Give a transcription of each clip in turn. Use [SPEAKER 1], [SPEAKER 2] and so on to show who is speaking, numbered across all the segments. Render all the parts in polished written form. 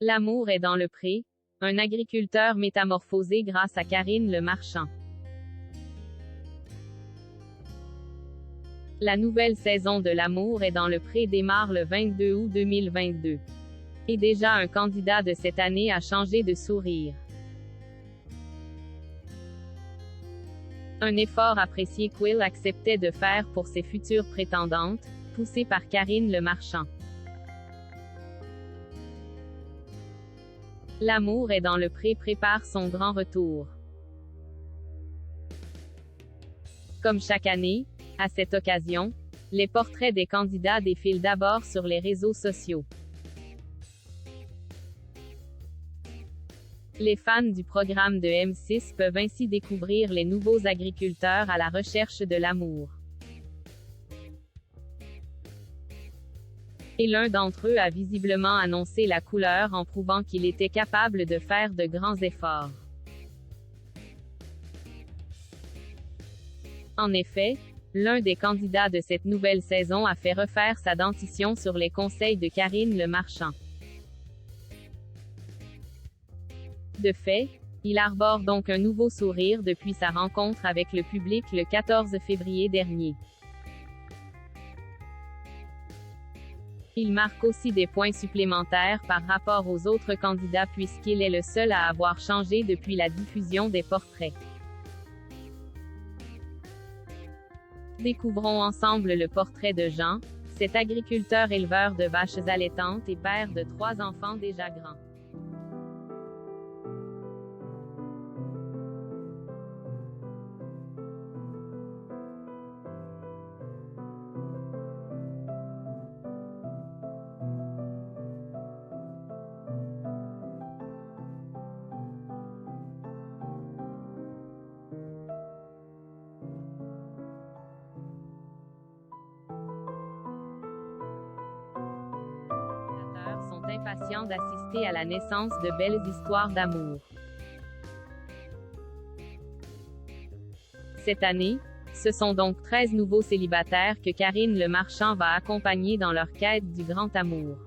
[SPEAKER 1] L'amour est dans le pré, un agriculteur métamorphosé grâce à Karine Le Marchand. La nouvelle saison de L'amour est dans le pré démarre le 22 août 2022. Et déjà un candidat de cette année a changé de sourire. Un effort apprécié qu'Will acceptait de faire pour ses futures prétendantes, poussé par Karine Le Marchand. L'amour est dans le pré prépare son grand retour. Comme chaque année, à cette occasion, les portraits des candidats défilent d'abord sur les réseaux sociaux. Les fans du programme de M6 peuvent ainsi découvrir les nouveaux agriculteurs à la recherche de l'amour. Et l'un d'entre eux a visiblement annoncé la couleur en prouvant qu'il était capable de faire de grands efforts. En effet, l'un des candidats de cette nouvelle saison a fait refaire sa dentition sur les conseils de Karine Le Marchand. De fait, il arbore donc un nouveau sourire depuis sa rencontre avec le public le 14 février dernier. Il marque aussi des points supplémentaires par rapport aux autres candidats puisqu'il est le seul à avoir changé depuis la diffusion des portraits. Découvrons ensemble le portrait de Jean, cet agriculteur éleveur de vaches allaitantes et père de 3 enfants déjà grands. Sont impatients d'assister à la naissance de belles histoires d'amour. Cette année, ce sont donc 13 nouveaux célibataires que Karine Le Marchand va accompagner dans leur quête du grand amour.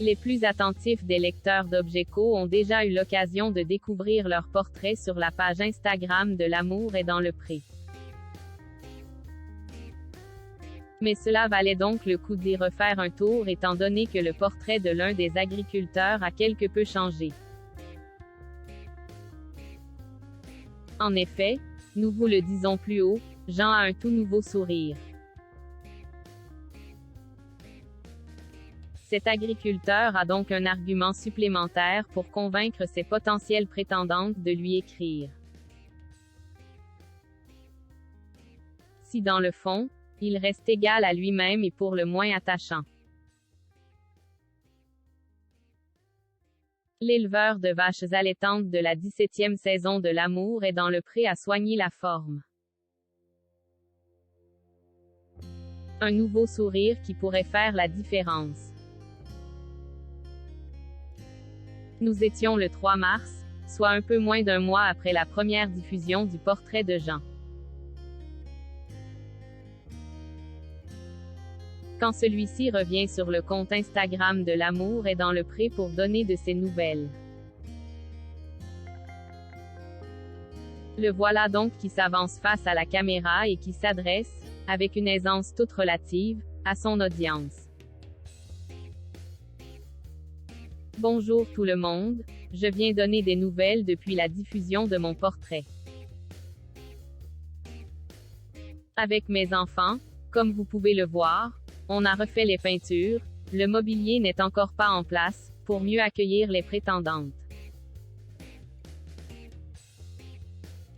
[SPEAKER 1] Les plus attentifs des lecteurs d'Objeco ont déjà eu l'occasion de découvrir leur portrait sur la page Instagram de L'amour est dans le pré. Mais cela valait donc le coup d'y refaire un tour étant donné que le portrait de l'un des agriculteurs a quelque peu changé. En effet, nous vous le disons plus haut, Jean a un tout nouveau sourire. Cet agriculteur a donc un argument supplémentaire pour convaincre ses potentielles prétendantes de lui écrire. Si dans le fond, il reste égal à lui-même et pour le moins attachant. L'éleveur de vaches allaitantes de la 17e saison de L'amour est dans le pré à soigner la forme. Un nouveau sourire qui pourrait faire la différence. Nous étions le 3 mars, soit un peu moins d'un mois après la première diffusion du portrait de Jean. Quand celui-ci revient sur le compte Instagram de L'amour est dans le pré pour donner de ses nouvelles. Le voilà donc qui s'avance face à la caméra et qui s'adresse, avec une aisance toute relative, à son audience. Bonjour tout le monde, je viens donner des nouvelles depuis la diffusion de mon portrait. Avec mes enfants, comme vous pouvez le voir, on a refait les peintures, le mobilier n'est encore pas en place, pour mieux accueillir les prétendantes.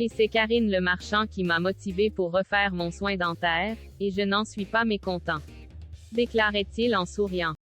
[SPEAKER 1] Et c'est Karine Le Marchand qui m'a motivé pour refaire mon soin dentaire, et je n'en suis pas mécontent. Déclarait-il en souriant.